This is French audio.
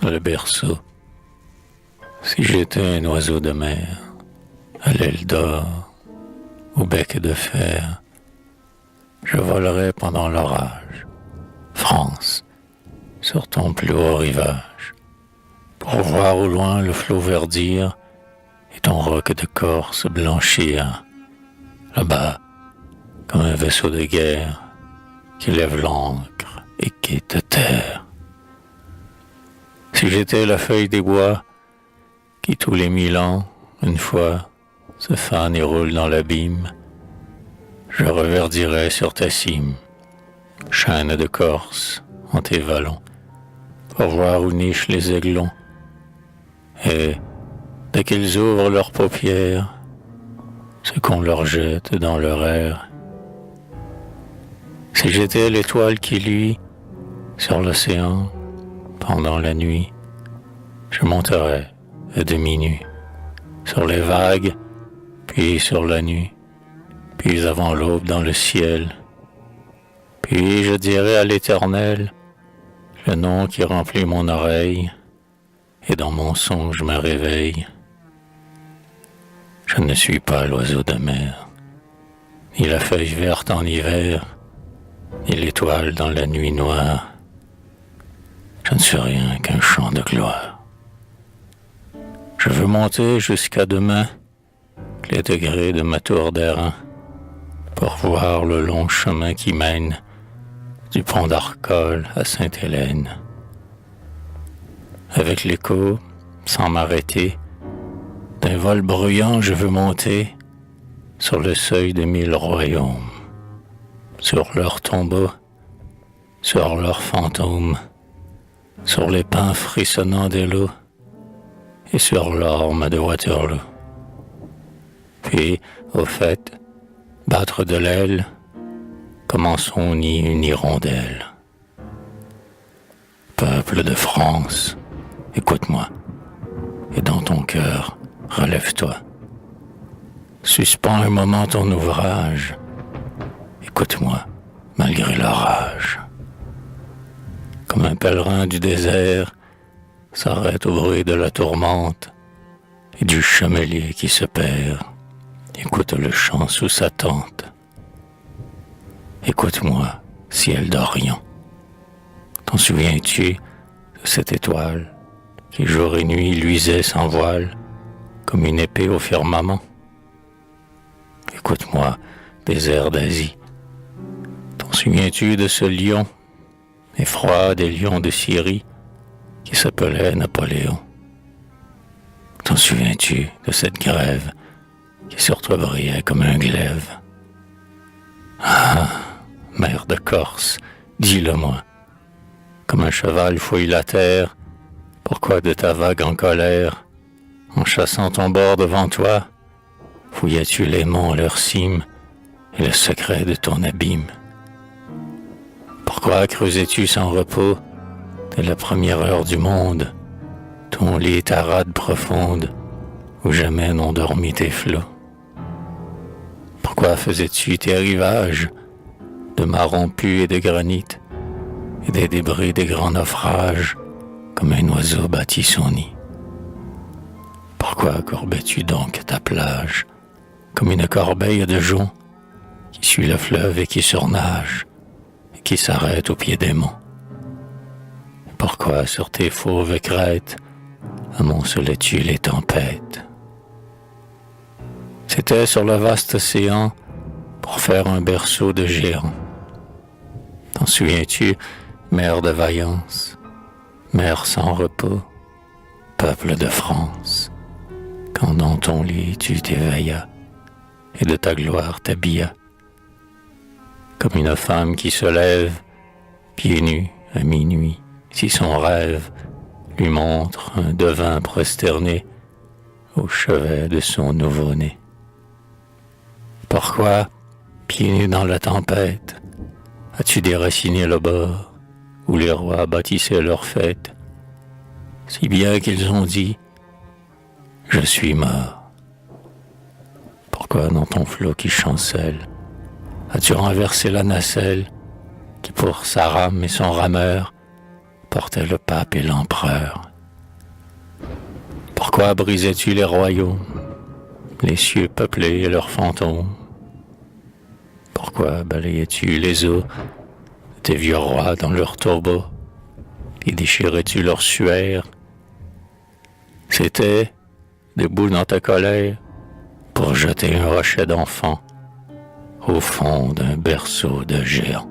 le berceau. Si j'étais un oiseau de mer, à l'aile d'or, au bec de fer, je volerais pendant l'orage, France, sur ton plus haut rivage, pour voir au loin le flot verdir et ton roc de Corse blanchir, là-bas, comme un vaisseau de guerre qui lève l'ancre et quitte terre. Si j'étais la feuille des bois qui tous les 1000 ans, une fois, se fane et roule dans l'abîme, je reverdirais sur ta cime, chêne de Corse en tes vallons, pour voir où nichent les aiglons, et, dès qu'ils ouvrent leurs paupières, ce qu'on leur jette dans leur air. Si j'étais l'étoile qui luit sur l'océan pendant la nuit, je monterais à demi nu sur les vagues, puis sur la nuit, puis avant l'aube dans le ciel, puis je dirais à l'Éternel le nom qui remplit mon oreille, et dans mon songe je me réveille. Je ne suis pas l'oiseau de mer, ni la feuille verte en hiver, ni l'étoile dans la nuit noire. Je ne suis rien qu'un chant de gloire. Je veux monter jusqu'à demain les degrés de ma tour d'airain, pour voir le long chemin qui mène du pont d'Arcole à Sainte-Hélène. Avec l'écho, sans m'arrêter, d'un vol bruyant je veux monter sur le seuil de 1000 royaumes, sur leurs tombeaux, sur leurs fantômes, sur les pins frissonnants des lots et sur l'orme de Waterloo. Puis, au fait, battre de l'aile comme en son nid une hirondelle. Peuple de France, écoute-moi, et dans ton cœur, relève-toi. Suspends un moment ton ouvrage, écoute-moi, malgré l'orage. Comme un pèlerin du désert s'arrête au bruit de la tourmente et du chamelier qui se perd, écoute le chant sous sa tente. Écoute-moi, ciel d'Orient. T'en souviens-tu de cette étoile qui jour et nuit luisait sans voile comme une épée au firmament? Écoute-moi, désert d'Asie. T'en souviens-tu de ce lion, effroi des lions de Syrie, qui s'appelait Napoléon? T'en souviens-tu de cette grève qui sur toi brillait comme un glaive? Ah, mer de Corse, dis-le-moi, comme un cheval fouille la terre, pourquoi de ta vague en colère, en chassant ton bord devant toi, fouillais-tu les monts à leur cime et le secret de ton abîme? Pourquoi creusais-tu sans repos, dès la première heure du monde, ton lit ta rade profonde, où jamais n'ont dormi tes flots? Pourquoi faisais-tu tes rivages de mâts rompus et de granit, et des débris des grands naufrages, comme un oiseau bâtit son nid? Pourquoi courbais-tu donc ta plage, comme une corbeille de joncs, qui suit le fleuve et qui surnage, et qui s'arrête au pied des monts? Pourquoi sur tes fauves crêtes amoncelais-tu les tempêtes? C'était sur le vaste océan pour faire un berceau de géants. T'en souviens-tu, mer de vaillance, mer sans repos, peuple de France, quand dans ton lit tu t'éveillas et de ta gloire t'habillas, comme une femme qui se lève, pieds nus à minuit, si son rêve lui montre un devin prosterné au chevet de son nouveau-né? Pourquoi, pieds nus dans la tempête, as-tu déraciné le bord où les rois bâtissaient leurs fêtes, si bien qu'ils ont dit « Je suis mort ». Pourquoi dans ton flot qui chancelle, as-tu renversé la nacelle qui pour sa rame et son rameur portait le pape et l'empereur? Pourquoi brisais-tu les royaumes, les cieux peuplés et leurs fantômes? Pourquoi balayais-tu les eaux de tes vieux rois dans leurs tombeaux et déchirais-tu leur suaire? C'était, debout dans ta colère, pour jeter un rocher d'enfant au fond d'un berceau de géant.